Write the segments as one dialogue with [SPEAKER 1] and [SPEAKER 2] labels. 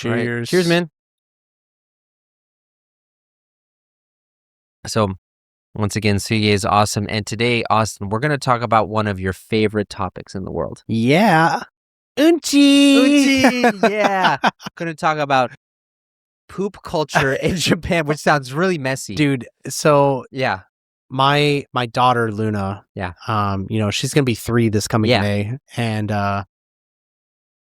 [SPEAKER 1] Cheers.
[SPEAKER 2] All right. Cheers, man. So, once again, Suye is awesome. And today, Austin, we're going to talk about one of your favorite topics in the world.
[SPEAKER 1] Yeah. Unchi.
[SPEAKER 2] Yeah. Going to talk about poop culture in Japan, which sounds really messy.
[SPEAKER 1] Dude, so
[SPEAKER 2] yeah.
[SPEAKER 1] My daughter, Luna,
[SPEAKER 2] Yeah.
[SPEAKER 1] she's going to be 3 this coming May. And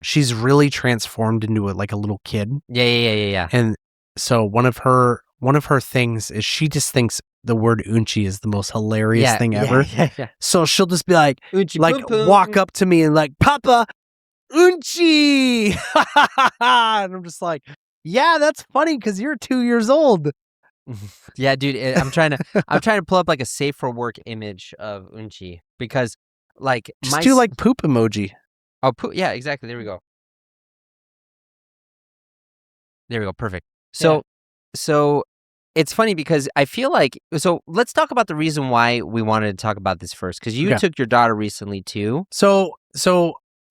[SPEAKER 1] she's really transformed into a little kid.
[SPEAKER 2] Yeah.
[SPEAKER 1] And so one of her things is she just thinks the word unchi is the most hilarious thing ever.
[SPEAKER 2] Yeah.
[SPEAKER 1] So she'll just be like,
[SPEAKER 2] Unchi,
[SPEAKER 1] walk up to me and like, Papa, unchi. And I'm just like, yeah, that's funny because you're 2 years old.
[SPEAKER 2] Yeah, dude, I'm trying to pull up like a safe for work image of unchi because like
[SPEAKER 1] just do like poop emoji.
[SPEAKER 2] Oh, yeah, exactly. There we go. Perfect. So it's funny because I feel like, so let's talk about the reason why we wanted to talk about this first, because you took your daughter recently too.
[SPEAKER 1] So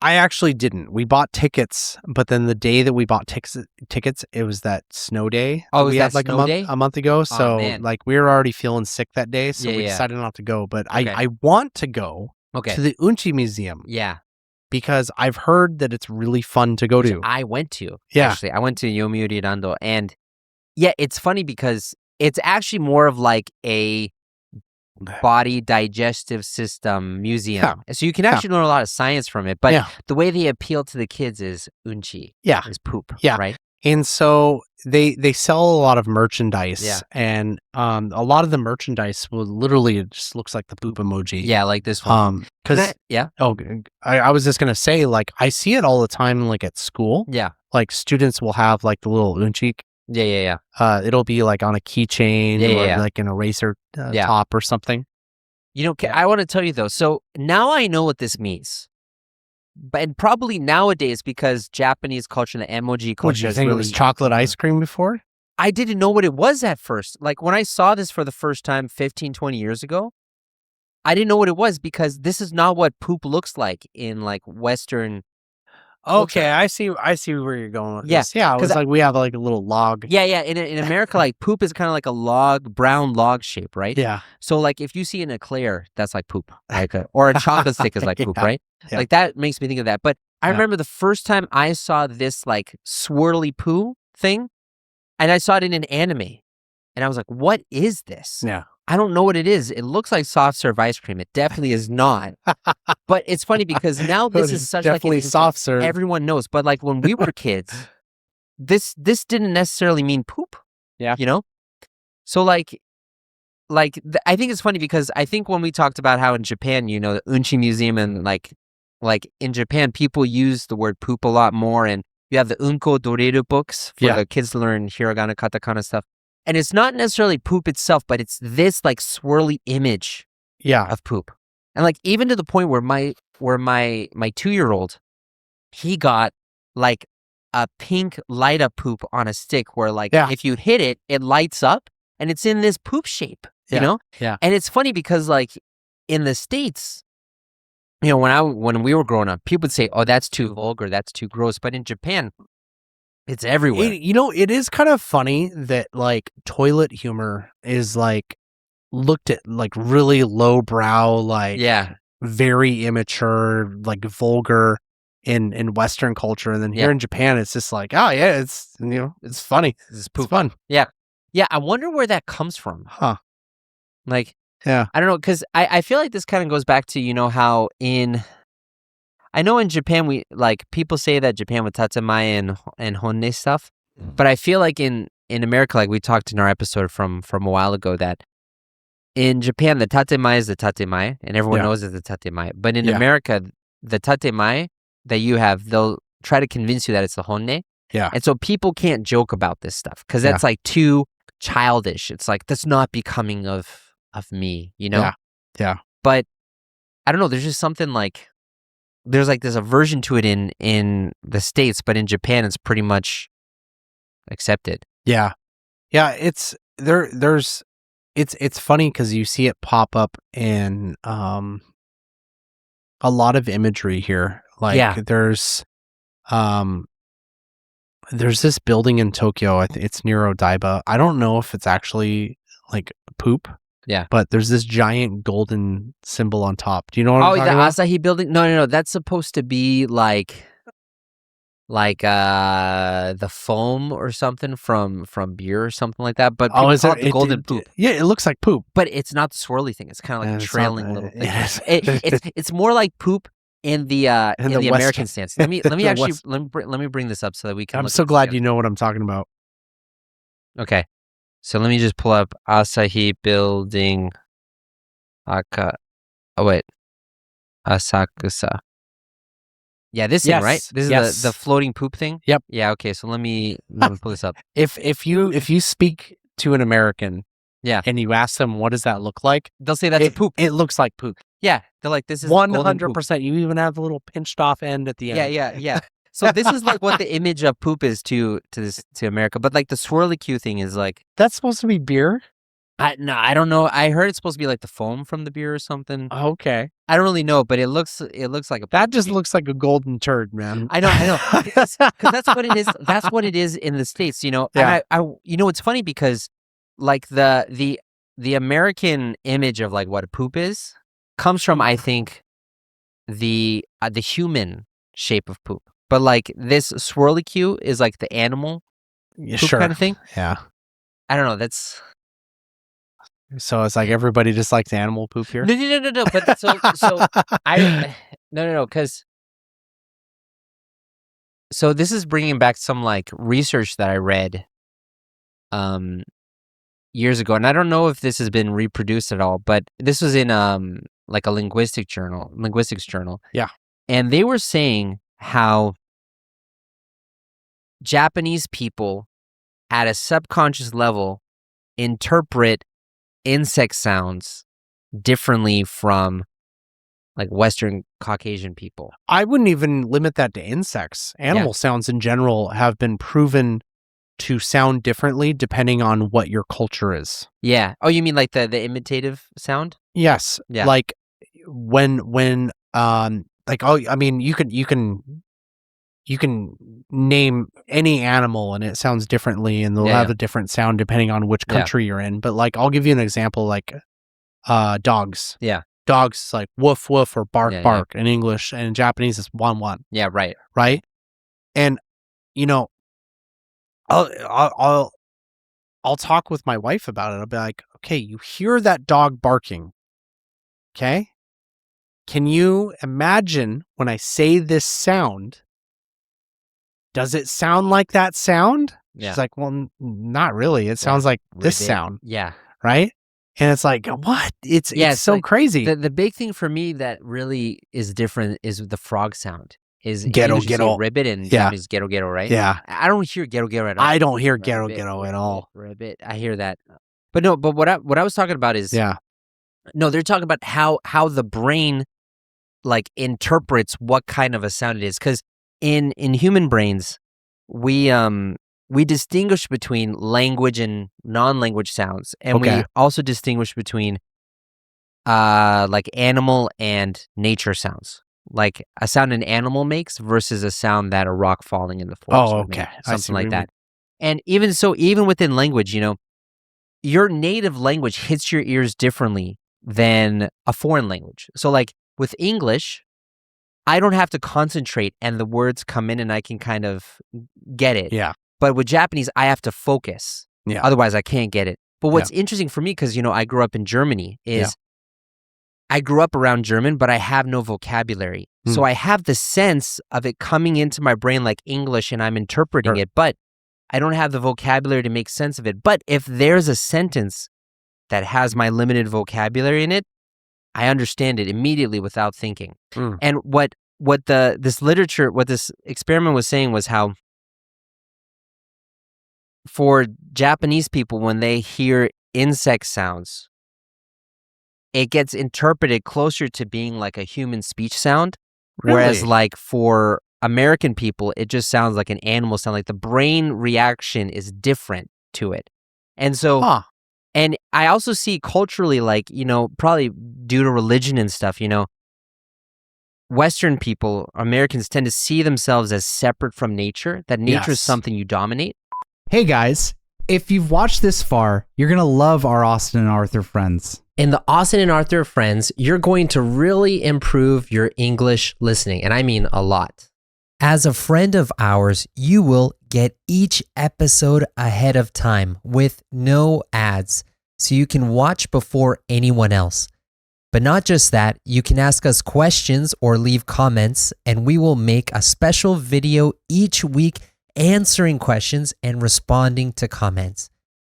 [SPEAKER 1] I actually didn't. We bought tickets, but then the day that we bought tickets, it was that snow day.
[SPEAKER 2] Oh, was
[SPEAKER 1] we
[SPEAKER 2] that
[SPEAKER 1] had
[SPEAKER 2] snow day?
[SPEAKER 1] a month ago. So like we were already feeling sick that day, so we decided not to go. But I want to go to the Unchi Museum.
[SPEAKER 2] Yeah.
[SPEAKER 1] Because I've heard that it's really fun to go to.
[SPEAKER 2] I went to.
[SPEAKER 1] Yeah.
[SPEAKER 2] Actually, I went to Yomiuri Rando, and yeah, it's funny because it's actually more of like a body digestive system museum. Yeah. So you can actually learn a lot of science from it, but the way they appeal to the kids is unchi.
[SPEAKER 1] Yeah.
[SPEAKER 2] Is poop.
[SPEAKER 1] Yeah.
[SPEAKER 2] Right?
[SPEAKER 1] And so they sell a lot of merchandise, and a lot of the merchandise will literally, it just looks like the poop emoji.
[SPEAKER 2] Yeah, like this one.
[SPEAKER 1] I was just gonna say, like, I see it all the time, like at school.
[SPEAKER 2] Yeah,
[SPEAKER 1] like students will have like the little unchi.
[SPEAKER 2] Yeah.
[SPEAKER 1] It'll be like on a keychain or like an eraser top or something.
[SPEAKER 2] I want to tell you though. So now I know what this means. And probably nowadays, because Japanese culture and the emoji culture.
[SPEAKER 1] Would you think it was chocolate ice cream before?
[SPEAKER 2] I didn't know what it was at first. Like when I saw this for the first time 15, 20 years ago, I didn't know what it was because this is not what poop looks like in like Western.
[SPEAKER 1] Okay, I see where you're going with this. Yeah, it was like we have like a little log.
[SPEAKER 2] Yeah. In America, like poop is kind of like a brown log shape, right?
[SPEAKER 1] Yeah.
[SPEAKER 2] So like if you see an eclair, that's like poop, like or a chocolate stick is like poop, right? Yeah. Like that makes me think of that. But I remember the first time I saw this like swirly poo thing, and I saw it in an anime, and I was like, "What is this?"
[SPEAKER 1] Yeah.
[SPEAKER 2] I don't know what it is. It looks like soft serve ice cream. It definitely is not. But it's funny because now this is such
[SPEAKER 1] definitely soft serve.
[SPEAKER 2] Everyone knows. But like when we were kids, this didn't necessarily mean poop.
[SPEAKER 1] Yeah.
[SPEAKER 2] So I think it's funny because I think when we talked about how in Japan, the Unchi Museum and like in Japan, people use the word poop a lot more, and you have the Unko Doreru books for the kids to learn hiragana, katakana stuff. And it's not necessarily poop itself, but it's this like swirly image of poop. And like even to the point where my 2-year-old, he got like a pink light up poop on a stick where like if you hit it, it lights up and it's in this poop shape, you know?
[SPEAKER 1] Yeah.
[SPEAKER 2] And it's funny because like in the States, when we were growing up, people would say, "Oh, that's too vulgar, that's too gross." But in Japan, it's everywhere.
[SPEAKER 1] It is kind of funny that like toilet humor is like looked at like really lowbrow, like very immature, like vulgar in Western culture, and then here in Japan, it's just like, oh yeah, it's it's funny, it's fun.
[SPEAKER 2] Yeah. I wonder where that comes from.
[SPEAKER 1] Huh?
[SPEAKER 2] Like, I don't know, because I feel like this kind of goes back to how I know in Japan, we like people say that Japan with tatemae and honne stuff, but I feel like in America, like we talked in our episode from a while ago, that in Japan the tatemae is the tatemae and everyone knows it's the tatemae, but in America the tatemae that you have, they'll try to convince you that it's the honne, and so people can't joke about this stuff because that's like too childish. It's like that's not becoming of me,
[SPEAKER 1] Yeah.
[SPEAKER 2] But I don't know. There's just something like. There's like this aversion to it in the States, but in Japan it's pretty much accepted.
[SPEAKER 1] Yeah. It's it's funny because you see it pop up in a lot of imagery here. Like there's There's this building in Tokyo. It's near Odaiba. I don't know if it's actually like poop.
[SPEAKER 2] Yeah.
[SPEAKER 1] But there's this giant golden symbol on top. Do you know what I'm talking about?
[SPEAKER 2] Oh, the Asahi building? No. That's supposed to be like the foam or something from beer or something like that. But people call it the golden poop.
[SPEAKER 1] Yeah, it looks like poop.
[SPEAKER 2] But it's not the swirly thing. It's kind of like a trailing little thing. It's more like poop in the American stance. Let me actually let me bring this up so that we can.
[SPEAKER 1] I'm so glad you know what I'm talking about.
[SPEAKER 2] Okay, so let me just pull up Asahi building. Asakusa. Yeah, this thing, right? This is the floating poop thing.
[SPEAKER 1] Yep.
[SPEAKER 2] Yeah. Okay. So let me pull this up.
[SPEAKER 1] If you speak to an American, and you ask them what does that look like,
[SPEAKER 2] they'll say that's a poop.
[SPEAKER 1] It looks like poop.
[SPEAKER 2] Yeah, they're like, this is
[SPEAKER 1] 100%. You even have the little pinched off end at the end.
[SPEAKER 2] Yeah. So this is like what the image of poop is to America, but like the swirly Q thing is like
[SPEAKER 1] that's supposed to be beer.
[SPEAKER 2] No, I don't know. I heard it's supposed to be like the foam from the beer or something.
[SPEAKER 1] Okay.
[SPEAKER 2] I don't really know, but it looks like a.
[SPEAKER 1] That just looks like a golden turd, man.
[SPEAKER 2] I know, because that's what it is. That's what it is in the States, you know.
[SPEAKER 1] Yeah.
[SPEAKER 2] And it's funny because, like the American image of like what a poop is comes from, I think, the human shape of poop, but like this swirly Q is like the animal poop kind of thing.
[SPEAKER 1] Yeah.
[SPEAKER 2] I don't know. That's.
[SPEAKER 1] So it's like everybody just likes animal poop here?
[SPEAKER 2] No. But so no, because so this is bringing back some like research that I read years ago, and I don't know if this has been reproduced at all, but this was in like a linguistics journal.
[SPEAKER 1] Yeah.
[SPEAKER 2] And they were saying how Japanese people at a subconscious level interpret insect sounds differently from like Western Caucasian people.
[SPEAKER 1] I wouldn't even limit that to insects. Animal sounds in general have been proven to sound differently depending on what your culture is.
[SPEAKER 2] Yeah. Oh, you mean like the imitative sound?
[SPEAKER 1] Yes.
[SPEAKER 2] Yeah.
[SPEAKER 1] Like when like, oh, I mean, you can name any animal and it sounds differently and they'll have a different sound depending on which country you're in. But like, I'll give you an example, like dogs.
[SPEAKER 2] Yeah.
[SPEAKER 1] Dogs like woof woof or bark bark in English, and in Japanese it's wan wan.
[SPEAKER 2] Yeah, right.
[SPEAKER 1] Right? And you know, I'll talk with my wife about it. I'll be like, okay, you hear that dog barking. Okay? Can you imagine when I say this sound? Does it sound like that sound?
[SPEAKER 2] Yeah.
[SPEAKER 1] She's like, well, not really. It sounds like this sound.
[SPEAKER 2] Yeah.
[SPEAKER 1] Right? And it's like, what? It's so like, crazy.
[SPEAKER 2] The big thing for me that really is different is the frog sound. Is
[SPEAKER 1] ghetto
[SPEAKER 2] ribbit and Japanese ghetto, right?
[SPEAKER 1] Yeah.
[SPEAKER 2] I don't hear ghetto at all.
[SPEAKER 1] I don't hear ghetto at all.
[SPEAKER 2] Ribbit. I hear that. But no, but what I was talking about is no, they're talking about how the brain like interprets what kind of a sound it is, because in human brains we distinguish between language and non-language sounds, and we also distinguish between like animal and nature sounds, like a sound an animal makes versus a sound that a rock falling in the forest would make, something like that. And even so, even within language, you know, your native language hits your ears differently than a foreign language. So like with English, I don't have to concentrate and the words come in and I can kind of get it.
[SPEAKER 1] Yeah.
[SPEAKER 2] But with Japanese, I have to focus.
[SPEAKER 1] Yeah.
[SPEAKER 2] Otherwise, I can't get it. But what's interesting for me, because, you know, I grew up in Germany, is I grew up around German, but I have no vocabulary. So I have the sense of it coming into my brain like English and I'm interpreting it, but I don't have the vocabulary to make sense of it. But if there's a sentence that has my limited vocabulary in it, I understand it immediately without thinking. And what this experiment was saying was how for Japanese people, when they hear insect sounds, it gets interpreted closer to being like a human speech sound.
[SPEAKER 1] Really?
[SPEAKER 2] Whereas like for American people, it just sounds like an animal sound. Like the brain reaction is different to it. And so, and I also see culturally, like, you know, probably due to religion and stuff, you know, Western people, Americans, tend to see themselves as separate from nature, that nature is something you dominate.
[SPEAKER 3] Hey guys, if you've watched this far, you're going to love our Austin and Arthur friends.
[SPEAKER 4] In the Austin and Arthur friends, you're going to really improve your English listening, and I mean a lot. As a friend of ours, you will get each episode ahead of time with no ads, so you can watch before anyone else. But not just that, you can ask us questions or leave comments, and we will make a special video each week answering questions and responding to comments.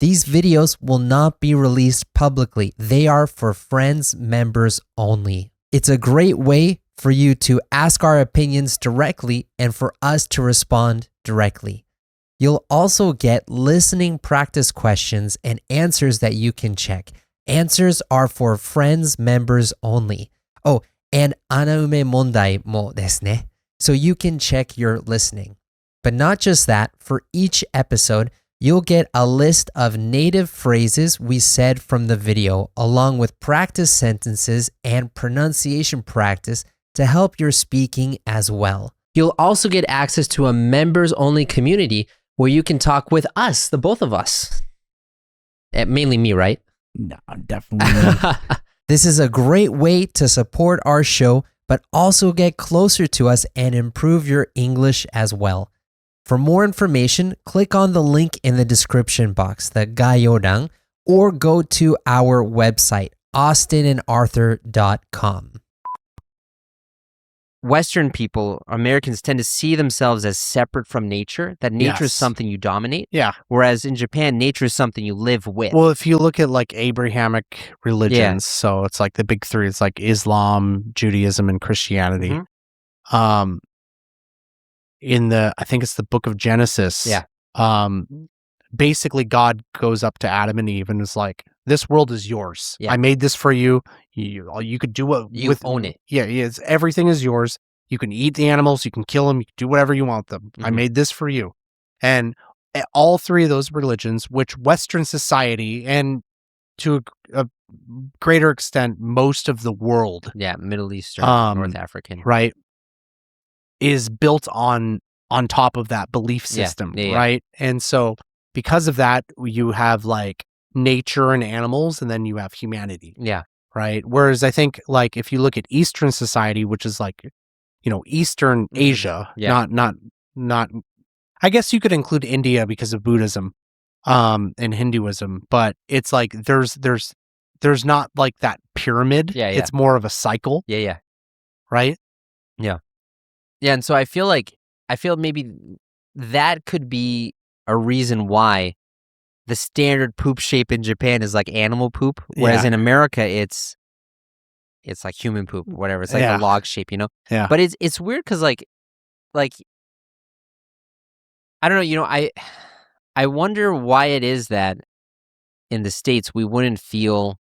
[SPEAKER 4] These videos will not be released publicly. They are for friends, members only. It's a great way for you to ask our opinions directly and for us to respond directly. You'll also get listening practice questions and answers that you can check. Answers are for friends, members only. Oh, and anaume mondai mo desu ne. So you can check your listening. But not just that, for each episode, you'll get a list of native phrases we said from the video, along with practice sentences and pronunciation practice to help your speaking as well.
[SPEAKER 5] You'll also get access to a members-only community where you can talk with us, the both of us. Mainly me, right?
[SPEAKER 3] No, definitely.
[SPEAKER 4] This is a great way to support our show, but also get closer to us and improve your English as well. For more information, click on the link in the description box, the gayorang, or go to our website, austinandarthur.com.
[SPEAKER 2] Western people, Americans, tend to see themselves as separate from nature, that nature is something you dominate.
[SPEAKER 1] Yeah.
[SPEAKER 2] Whereas in Japan, nature is something you live with.
[SPEAKER 1] Well, if you look at like Abrahamic religions, so it's like the big three, it's like Islam, Judaism, and Christianity.
[SPEAKER 2] Mm-hmm.
[SPEAKER 1] I think it's the book of Genesis.
[SPEAKER 2] Yeah.
[SPEAKER 1] Basically God goes up to Adam and Eve and is like, this world is yours.
[SPEAKER 2] Yeah.
[SPEAKER 1] I made this for you. You could do what
[SPEAKER 2] You own it.
[SPEAKER 1] Yeah, everything is yours. You can eat the animals, you can kill them, you can do whatever you want them. I made this for you. And all three of those religions, which Western society and to a greater extent, most of the world.
[SPEAKER 2] Yeah, Middle Eastern, North African.
[SPEAKER 1] Right. Is built on top of that belief system.
[SPEAKER 2] Yeah.
[SPEAKER 1] Right. And so because of that, you have like nature and animals, and then you have humanity.
[SPEAKER 2] Yeah.
[SPEAKER 1] Right. Whereas I think like if you look at Eastern society, which is like, Eastern Asia, not, I guess you could include India because of Buddhism, and Hinduism, but it's like, there's not like that pyramid.
[SPEAKER 2] Yeah.
[SPEAKER 1] It's more of a cycle.
[SPEAKER 2] Yeah.
[SPEAKER 1] Right.
[SPEAKER 2] Yeah. Yeah. And so I feel maybe that could be a reason why the standard poop shape in Japan is like animal poop, whereas in America it's like human poop, whatever. It's like a log shape,
[SPEAKER 1] Yeah.
[SPEAKER 2] But it's weird because like I don't know, I wonder why it is that in the States we wouldn't feel.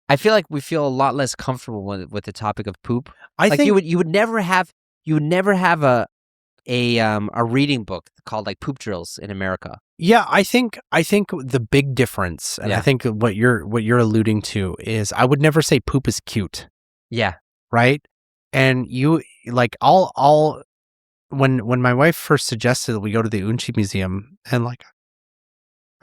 [SPEAKER 2] I feel like we feel a lot less comfortable with the topic of poop. I think you would never have a reading book called like poop drills in America.
[SPEAKER 1] Yeah, I think the big difference, and I think what you're alluding to is I would never say poop is cute.
[SPEAKER 2] Yeah.
[SPEAKER 1] Right? And you like all when my wife first suggested that we go to the Unchi Museum, and like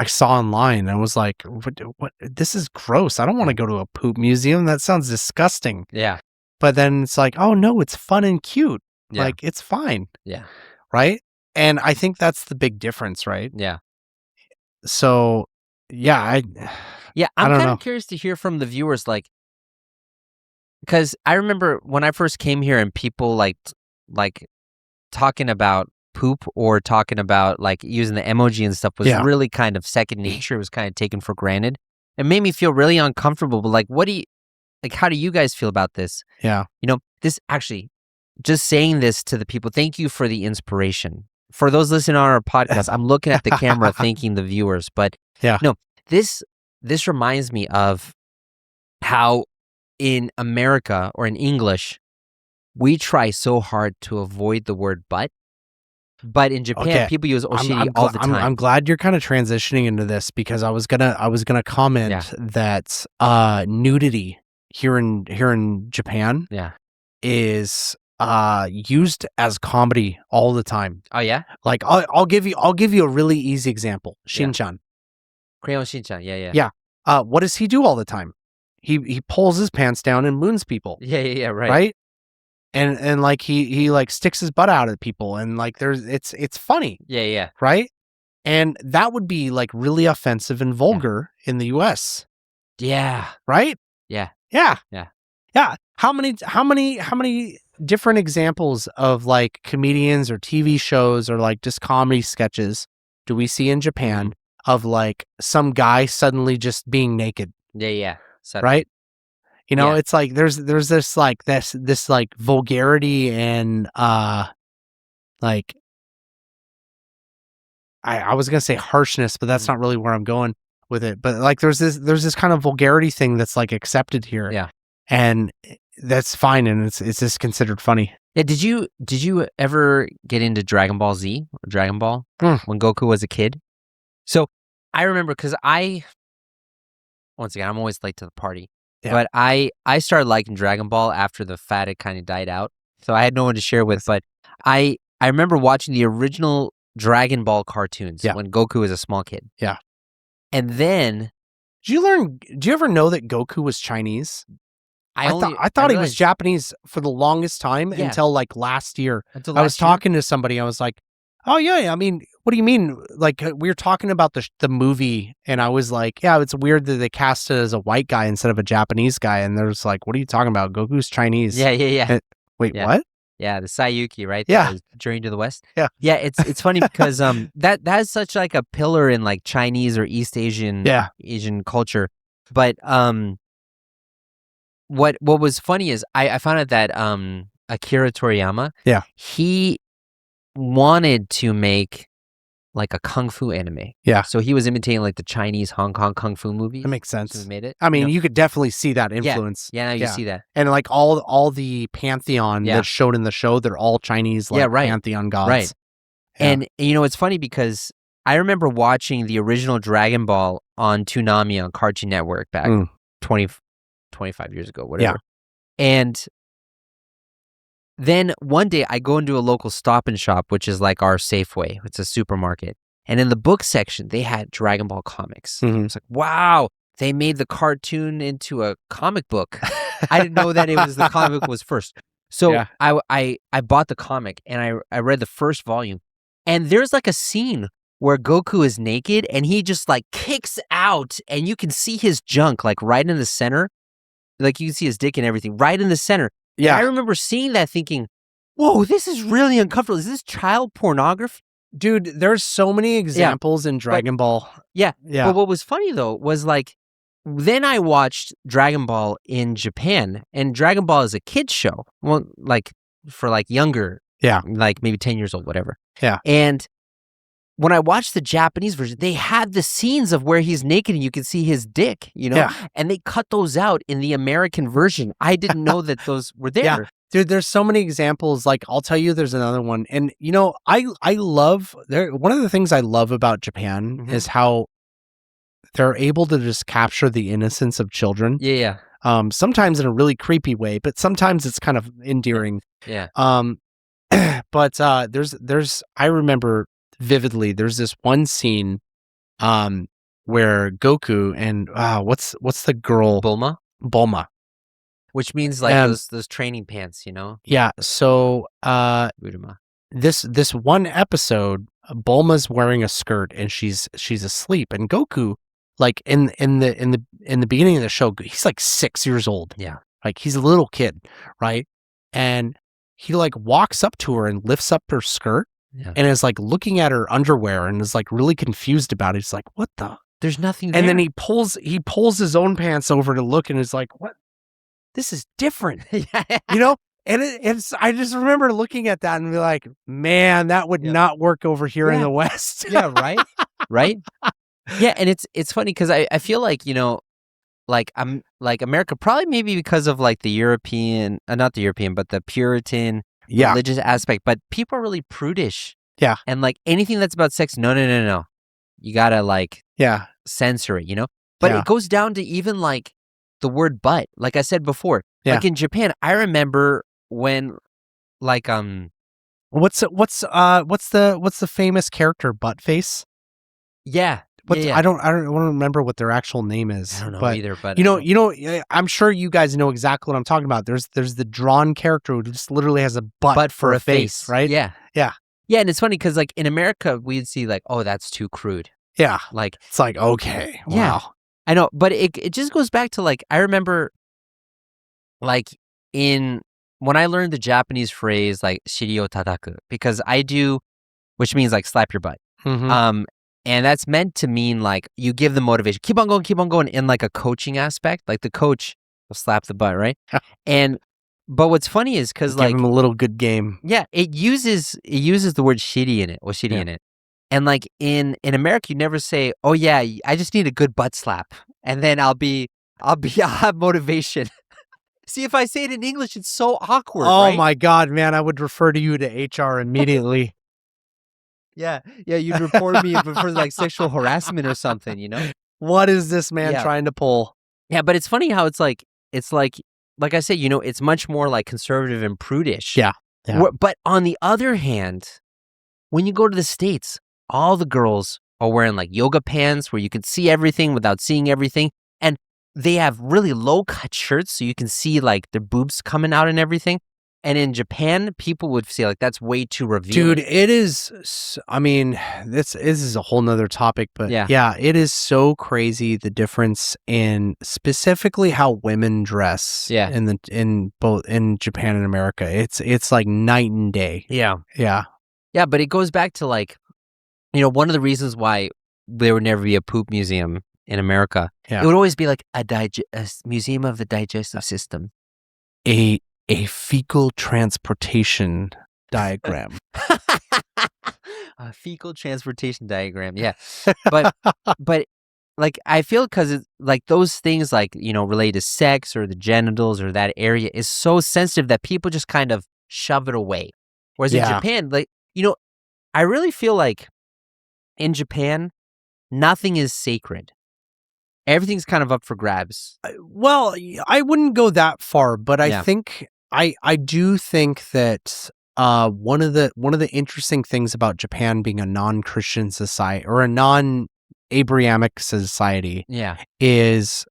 [SPEAKER 1] I saw online, I was like, what this is gross. I don't want to go to a poop museum. That sounds disgusting.
[SPEAKER 2] Yeah.
[SPEAKER 1] But then it's like, oh no, it's fun and cute.
[SPEAKER 2] Yeah.
[SPEAKER 1] Like it's fine.
[SPEAKER 2] Yeah.
[SPEAKER 1] Right? And I think that's the big difference, right?
[SPEAKER 2] Yeah.
[SPEAKER 1] So, yeah,
[SPEAKER 2] I'm kind of curious to hear from the viewers, like, because I remember when I first came here and people like talking about poop or talking about like using the emoji and stuff was really kind of second nature. It was kind of taken for granted. It made me feel really uncomfortable. But like, how do you guys feel about this?
[SPEAKER 1] Yeah.
[SPEAKER 2] This actually, just saying this to the people, thank you for the inspiration. For those listening on our podcast, I'm looking at the camera thanking the viewers. But this reminds me of how in America or in English, we try so hard to avoid the word but in Japan, people use oshiri all the time.
[SPEAKER 1] I'm glad you're kind of transitioning into this because I was gonna comment that nudity here in Japan
[SPEAKER 2] Yeah.
[SPEAKER 1] is used as comedy all the time.
[SPEAKER 2] Oh yeah.
[SPEAKER 1] Like I'll give you a really easy example. Shin-chan.
[SPEAKER 2] Crayon Shin-chan. Yeah.
[SPEAKER 1] Yeah. What does he do all the time? He pulls his pants down and moons people.
[SPEAKER 2] Yeah. Right.
[SPEAKER 1] Right? And like he like sticks his butt out at people and like it's funny.
[SPEAKER 2] Yeah.
[SPEAKER 1] Right? And that would be like really offensive and vulgar in the US.
[SPEAKER 2] Yeah.
[SPEAKER 1] Right?
[SPEAKER 2] Yeah.
[SPEAKER 1] Yeah.
[SPEAKER 2] Yeah.
[SPEAKER 1] Yeah. How many different examples of like comedians or TV shows or like just comedy sketches do we see in Japan of like some guy suddenly just being naked?
[SPEAKER 2] Yeah.
[SPEAKER 1] Right? You know,
[SPEAKER 2] Yeah.
[SPEAKER 1] it's like there's this like this like vulgarity and like I was gonna say harshness, but that's not really where I'm going with it. But like there's this kind of vulgarity thing that's like accepted here.
[SPEAKER 2] Yeah.
[SPEAKER 1] And that's fine, and it's just considered funny.
[SPEAKER 2] Yeah, did you ever get into Dragon Ball Z or Dragon Ball when Goku was a kid? So I remember because once again, I'm always late to the party, but I started liking Dragon Ball after the fad had kind of died out, so I had no one to share with. But I remember watching the original Dragon Ball cartoons when Goku was a small kid.
[SPEAKER 1] Yeah,
[SPEAKER 2] and then
[SPEAKER 1] do you ever know that Goku was Chinese? I thought he was Japanese for the longest time until like last year. I was talking to somebody. I was like, "Oh yeah, I mean, what do you mean?" Like we were talking about the movie, and I was like, "Yeah, it's weird that they cast it as a white guy instead of a Japanese guy." And they're just like, "What are you talking about? Goku's Chinese."
[SPEAKER 2] Yeah.
[SPEAKER 1] And, wait, what?
[SPEAKER 2] Yeah, the Sayuki, right?
[SPEAKER 1] Yeah,
[SPEAKER 2] Journey to the West.
[SPEAKER 1] Yeah.
[SPEAKER 2] It's funny because that's such like a pillar in like Chinese or East Asian Asian culture, but What was funny is I found out that Akira Toriyama, he wanted to make like a kung fu anime.
[SPEAKER 1] Yeah.
[SPEAKER 2] So he was imitating like the Chinese Hong Kong kung fu movies.
[SPEAKER 1] That makes sense.
[SPEAKER 2] So he made it.
[SPEAKER 1] I mean, you could definitely see that influence.
[SPEAKER 2] Yeah, you see that.
[SPEAKER 1] And like all the pantheon that's showed in the show, they're all Chinese like pantheon gods.
[SPEAKER 2] Right. Yeah. And you know, it's funny because I remember watching the original Dragon Ball on Toonami on Cartoon Network back 25 years ago, whatever. Yeah. And then one day I go into a local Stop and Shop, which is like our Safeway. It's a supermarket. And in the book section, they had Dragon Ball comics. It's like, wow, they made the cartoon into a comic book. I didn't know that it was the comic book was first. So I bought the comic and I read the first volume. And there's like a scene where Goku is naked and he just like kicks out and you can see his junk like right in the center. Like you can see his dick and everything right in the center. Yeah. And I remember seeing that thinking, whoa, this is really uncomfortable. Is this child pornography?
[SPEAKER 1] Dude, there's so many examples in Dragon Ball.
[SPEAKER 2] Yeah. But what was funny though was like, then I watched Dragon Ball in Japan, and Dragon Ball is a kid's show. Well, like for like younger, like maybe 10 years old, whatever.
[SPEAKER 1] Yeah.
[SPEAKER 2] And when I watched the Japanese version, they had the scenes of where he's naked and you can see his dick, you know? Yeah. And they cut those out in the American version. I didn't know that those were there.
[SPEAKER 1] Yeah. Dude, there's so many examples. Like, I'll tell you, there's another one. And, you know, I love, one of the things I love about Japan is how they're able to just capture the innocence of children.
[SPEAKER 2] Yeah.
[SPEAKER 1] Sometimes in a really creepy way, but sometimes it's kind of endearing.
[SPEAKER 2] Yeah.
[SPEAKER 1] But there's, I remember vividly, there's this one scene where Goku and what's the girl? Bulma.
[SPEAKER 2] Which means like those training pants, you know?
[SPEAKER 1] Yeah. So this one episode, Bulma's wearing a skirt and she's asleep, and Goku, like in the beginning of the show, he's like 6 years old.
[SPEAKER 2] Yeah.
[SPEAKER 1] Like he's a little kid, right? And he like walks up to her and lifts up her skirt. Yeah. And is like looking at her underwear and is like really confused about it. He's like, "What the?
[SPEAKER 2] There's nothing there."
[SPEAKER 1] And then he pulls his own pants over to look and is like, "What? This is different." You know? And it's I just remember looking at that and be like, "Man, that would not work over here in the West."
[SPEAKER 2] Yeah, right? Right? Yeah, and it's funny because I feel like, you know, like I'm like America, probably maybe because of like the European, not the European, but the Puritan religious aspect, but people are really prudish.
[SPEAKER 1] Yeah.
[SPEAKER 2] And like anything that's about sex, no. You gotta like censor it, you know? But it goes down to even like the word butt. Like I said before, like in Japan, I remember when like
[SPEAKER 1] what's the famous character butt face?
[SPEAKER 2] Yeah.
[SPEAKER 1] I don't remember what their actual name is.
[SPEAKER 2] I don't know either, but
[SPEAKER 1] I'm sure you guys know exactly what I'm talking about. There's the drawn character who just literally has a butt for a face, right?
[SPEAKER 2] Yeah.
[SPEAKER 1] Yeah.
[SPEAKER 2] Yeah, and it's funny because like in America, we'd see like, oh, that's too crude.
[SPEAKER 1] Yeah.
[SPEAKER 2] Like
[SPEAKER 1] it's like, okay,
[SPEAKER 2] yeah,
[SPEAKER 1] wow.
[SPEAKER 2] I know, but it just goes back to like I remember like when I learned the Japanese phrase like shiri o tataku, because I do, which means like slap your butt.
[SPEAKER 1] Mm-hmm.
[SPEAKER 2] And that's meant to mean like you give them motivation. Keep on going in like a coaching aspect. Like the coach will slap the butt, right? But what's funny is because like
[SPEAKER 1] give him a little good game.
[SPEAKER 2] Yeah, it uses the word shitty in it or shitty in it. And like in America, you never say, "Oh yeah, I just need a good butt slap," and then I'll have motivation. See, if I say it in English, it's so awkward.
[SPEAKER 1] Oh
[SPEAKER 2] right?
[SPEAKER 1] my God, man! I would refer to you to HR immediately.
[SPEAKER 2] Yeah, you'd report me for like sexual harassment or something, you know?
[SPEAKER 1] What is this man trying to pull?
[SPEAKER 2] Yeah, but it's funny how it's like I said, you know, it's much more like conservative and prudish.
[SPEAKER 1] Yeah.
[SPEAKER 2] But on the other hand, when you go to the States, all the girls are wearing like yoga pants where you can see everything without seeing everything. And they have really low cut shirts so you can see like their boobs coming out and everything. And in Japan, people would say like that's way too revealing.
[SPEAKER 1] Dude, it is. I mean, this is a whole nother topic, but yeah, it is so crazy the difference in specifically how women dress.
[SPEAKER 2] Yeah.
[SPEAKER 1] in both Japan and America, it's like night and day.
[SPEAKER 2] Yeah.
[SPEAKER 1] Yeah.
[SPEAKER 2] Yeah, but it goes back to like, you know, one of the reasons why there would never be a poop museum in America.
[SPEAKER 1] Yeah.
[SPEAKER 2] It would always be like a museum of the digestive system.
[SPEAKER 1] A fecal transportation diagram.
[SPEAKER 2] A fecal transportation diagram, yeah. But like I feel because it's like those things like, you know, related to sex or the genitals or that area is so sensitive that people just kind of shove it away. Whereas in Japan, like, you know, I really feel like in Japan, nothing is sacred. Everything's kind of up for grabs.
[SPEAKER 1] Well, I wouldn't go that far, but I think I do think that one of the interesting things about Japan being a non-Christian society or a non-Abrahamic society is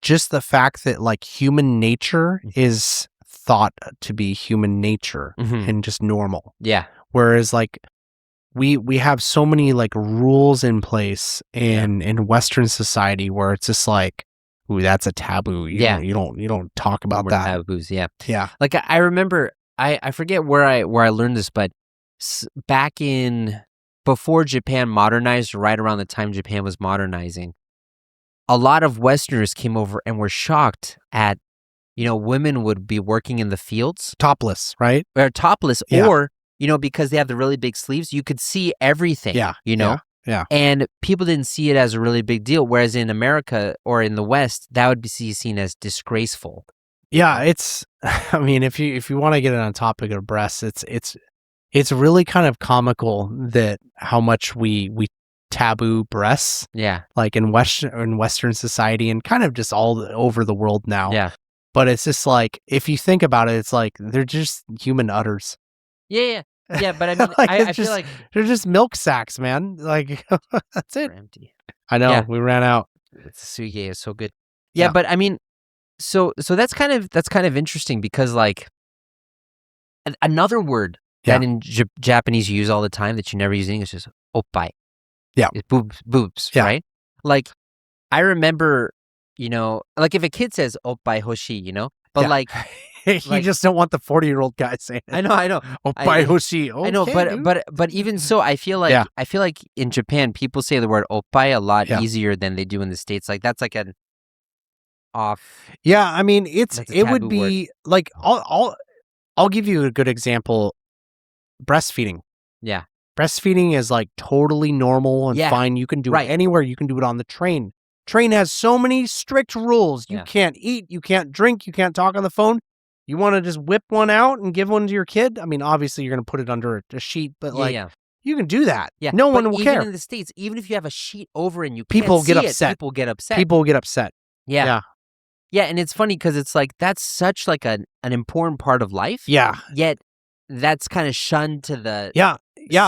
[SPEAKER 1] just the fact that like human nature is thought to be human nature and just normal.
[SPEAKER 2] Yeah.
[SPEAKER 1] Whereas like we have so many like rules in place in Western society where it's just like, ooh, that's a taboo. You don't talk about that.
[SPEAKER 2] Taboos, yeah.
[SPEAKER 1] Like
[SPEAKER 2] I remember, I forget where I learned this, but back in before Japan modernized, right around the time Japan was modernizing, a lot of Westerners came over and were shocked at, you know, women would be working in the fields
[SPEAKER 1] topless, right?
[SPEAKER 2] Or topless, or you know, because they have the really big sleeves, you could see everything.
[SPEAKER 1] Yeah,
[SPEAKER 2] you know.
[SPEAKER 1] Yeah.
[SPEAKER 2] And people didn't see it as a really big deal, whereas in America or in the West, that would be seen as disgraceful.
[SPEAKER 1] Yeah, it's. I mean, if you want to get on a topic of breasts, it's really kind of comical that how much we taboo breasts.
[SPEAKER 2] Yeah,
[SPEAKER 1] like in Western society and kind of just all over the world now.
[SPEAKER 2] Yeah,
[SPEAKER 1] but it's just like if you think about it, it's like they're just human udders.
[SPEAKER 2] Yeah. But I mean,
[SPEAKER 1] like
[SPEAKER 2] I feel like
[SPEAKER 1] they're just milk sacks, man. Like that's it.
[SPEAKER 2] Empty.
[SPEAKER 1] I know we ran out.
[SPEAKER 2] It's suige is so good. Yeah, but I mean, so that's kind of interesting because like another word that in Japanese you use all the time that you never use in English is oppai.
[SPEAKER 1] Yeah,
[SPEAKER 2] it's boobs, right? Like I remember, you know, like if a kid says oppai hoshi, you know, but like.
[SPEAKER 1] You just don't want the 40-year-old guy saying it.
[SPEAKER 2] I know.
[SPEAKER 1] Oppai hoshi.
[SPEAKER 2] I know, but even so, I feel like in Japan people say the word oppai a lot easier than they do in the States. Like that's like an off.
[SPEAKER 1] Yeah, I mean it would be word. Like I'll give you a good example. Breastfeeding.
[SPEAKER 2] Yeah.
[SPEAKER 1] Breastfeeding is like totally normal and fine. You can do it anywhere. You can do it on the train. Train has so many strict rules. You can't eat, you can't drink, you can't talk on the phone. You want to just whip one out and give one to your kid? I mean, obviously, you're going to put it under a sheet, but you can do that.
[SPEAKER 2] Yeah.
[SPEAKER 1] No one will care.
[SPEAKER 2] Even in the States, even if you have a sheet over and you
[SPEAKER 1] people
[SPEAKER 2] can't
[SPEAKER 1] get
[SPEAKER 2] see
[SPEAKER 1] upset.
[SPEAKER 2] People get upset.
[SPEAKER 1] People get upset.
[SPEAKER 2] Yeah. Yeah, and it's funny because it's like that's such like an important part of life.
[SPEAKER 1] Yeah.
[SPEAKER 2] Yet that's kind of shunned to the
[SPEAKER 1] Yeah,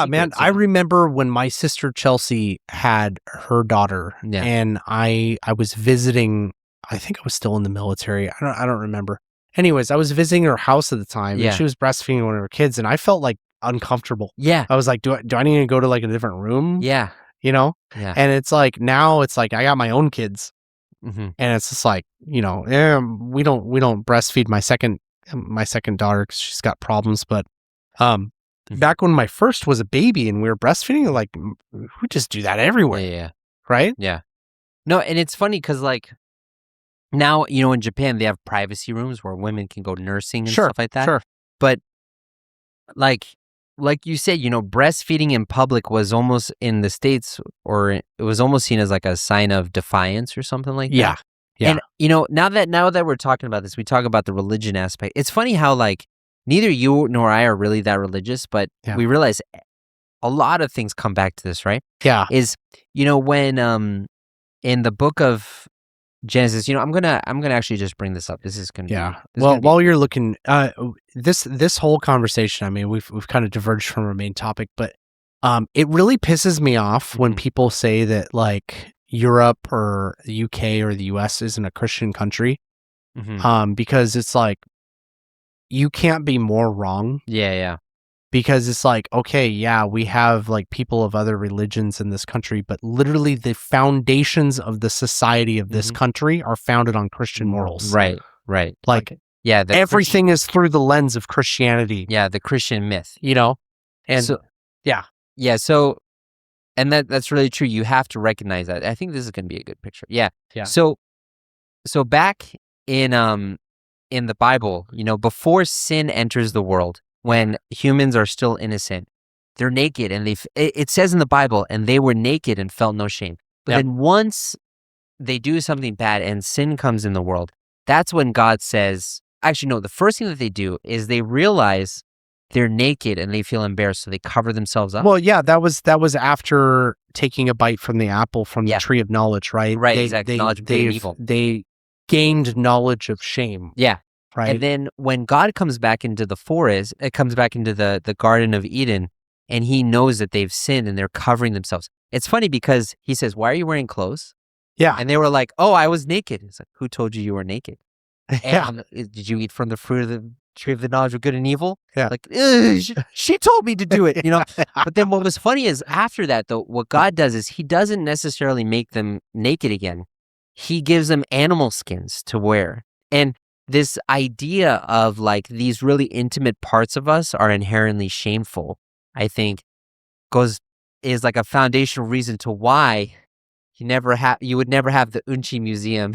[SPEAKER 1] man.
[SPEAKER 2] secrets,
[SPEAKER 1] I remember when my sister Chelsea had her daughter, and I was visiting. I think I was still in the military. I don't remember. Anyways, I was visiting her house at the time, and she was breastfeeding one of her kids, and I felt like uncomfortable.
[SPEAKER 2] Yeah.
[SPEAKER 1] I was like, do I need to go to like a different room?
[SPEAKER 2] Yeah.
[SPEAKER 1] You know?
[SPEAKER 2] Yeah.
[SPEAKER 1] And it's like now it's like I got my own kids,
[SPEAKER 2] Mm-hmm.
[SPEAKER 1] and it's just like, we don't breastfeed my second daughter because she's got problems, but back when my first was a baby and we were breastfeeding, like we just do that everywhere.
[SPEAKER 2] Yeah.
[SPEAKER 1] Right?
[SPEAKER 2] Yeah. No, and it's funny because like now, in Japan they have privacy rooms where women can go nursing and stuff like that.
[SPEAKER 1] Sure.
[SPEAKER 2] But like you said, breastfeeding in public was almost in the States, or it was almost seen as like a sign of defiance or something like that.
[SPEAKER 1] Yeah.
[SPEAKER 2] And now that we're talking about this, we talk about the religion aspect. It's funny how like neither you nor I are really that religious, but we realize a lot of things come back to this, right?
[SPEAKER 1] Yeah.
[SPEAKER 2] Is when in the book of Genesis, I'm gonna actually just bring this up. This is gonna be,
[SPEAKER 1] while you're looking, this whole conversation, I mean, we've kind of diverged from our main topic, but it really pisses me off when people say that like Europe or the UK or the US isn't a Christian country, because it's like you can't be more wrong.
[SPEAKER 2] Yeah.
[SPEAKER 1] Because it's like, okay, yeah, we have like people of other religions in this country, but literally the foundations of the society of this country are founded on Christian morals.
[SPEAKER 2] Right.
[SPEAKER 1] Like, everything is through the lens of Christianity.
[SPEAKER 2] Yeah, the Christian myth.
[SPEAKER 1] And
[SPEAKER 2] so, yeah. So, and that's really true. You have to recognize that. I think this is going to be a good picture. Yeah. So back in the Bible, before sin enters the world, when humans are still innocent, they're naked, and it says in the Bible, and they were naked and felt no shame. But then once they do something bad and sin comes in the world, that's when God says, actually, no, the first thing that they do is they realize they're naked and they feel embarrassed, so they cover themselves up.
[SPEAKER 1] Well, yeah, that was after taking a bite from the apple from the tree of knowledge, right?
[SPEAKER 2] Right, exactly. Knowledge of good and evil.
[SPEAKER 1] They gained knowledge of shame.
[SPEAKER 2] Yeah.
[SPEAKER 1] Right.
[SPEAKER 2] And then when God comes back into the forest, it comes back into the Garden of Eden, and he knows that they've sinned and they're covering themselves. It's funny because he says, "Why are you wearing clothes?"
[SPEAKER 1] Yeah.
[SPEAKER 2] And they were like, "Oh, I was naked." It's like, who told you were naked?
[SPEAKER 1] Yeah.
[SPEAKER 2] And did you eat from the fruit of the tree of the knowledge of good and evil?
[SPEAKER 1] Yeah.
[SPEAKER 2] Like, she told me to do it, But then what was funny is after that, though, what God does is he doesn't necessarily make them naked again. He gives them animal skins to wear. And this idea of like these really intimate parts of us are inherently shameful, I think, is like a foundational reason to why you would never have the Unchi Museum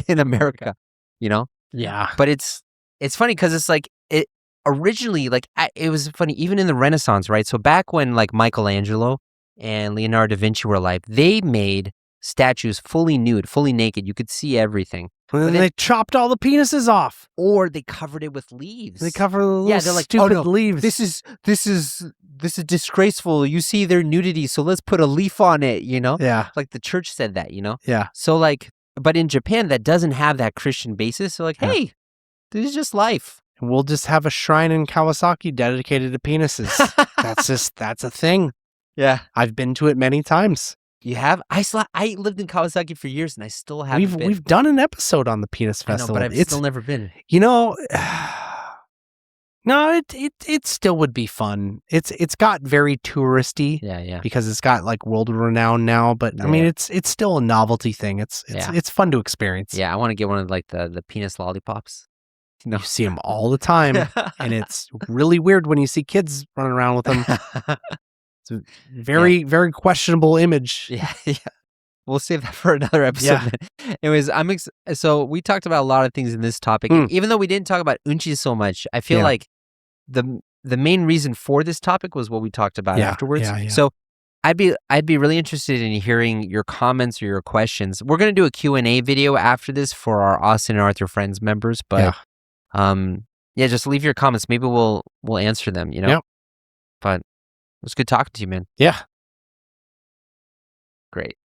[SPEAKER 2] in America,
[SPEAKER 1] Yeah.
[SPEAKER 2] But it's funny because it's like it originally, like it was funny even in the Renaissance, right? So back when like Michelangelo and Leonardo da Vinci were alive, they made statues fully nude, fully naked. You could see everything.
[SPEAKER 1] Well, then they chopped all the penises off,
[SPEAKER 2] or they covered it with leaves.
[SPEAKER 1] They cover the little
[SPEAKER 2] they're like,
[SPEAKER 1] stupid leaves.
[SPEAKER 2] This is disgraceful. You see their nudity, so let's put a leaf on it.
[SPEAKER 1] Yeah.
[SPEAKER 2] Like the church said that.
[SPEAKER 1] Yeah.
[SPEAKER 2] So like, but in Japan that doesn't have that Christian basis. So like, hey, this is just life.
[SPEAKER 1] We'll just have a shrine in Kawasaki dedicated to penises. That's a thing.
[SPEAKER 2] Yeah,
[SPEAKER 1] I've been to it many times.
[SPEAKER 2] You have? I lived in Kawasaki for years, and I still haven't been.
[SPEAKER 1] We've done an episode on the Penis Festival.
[SPEAKER 2] I know, but I've still never been.
[SPEAKER 1] No, it still would be fun. It's got very touristy.
[SPEAKER 2] Yeah.
[SPEAKER 1] Because it's got like world renown now. But I mean, it's still a novelty thing. It's fun to experience.
[SPEAKER 2] Yeah, I want to get one of like the penis lollipops.
[SPEAKER 1] You see them all the time, and it's really weird when you see kids running around with them. It's a very, very questionable image.
[SPEAKER 2] Yeah. We'll save that for another episode. Yeah. Anyways, so we talked about a lot of things in this topic. Even though we didn't talk about Unchi so much, I feel like the main reason for this topic was what we talked about afterwards. Yeah. So I'd be really interested in hearing your comments or your questions. We're going to do a Q&A video after this for our Austin and Arthur Friends members, but just leave your comments. Maybe we'll answer them,
[SPEAKER 1] Yep.
[SPEAKER 2] But it was good talking to you, man.
[SPEAKER 1] Yeah.
[SPEAKER 2] Great.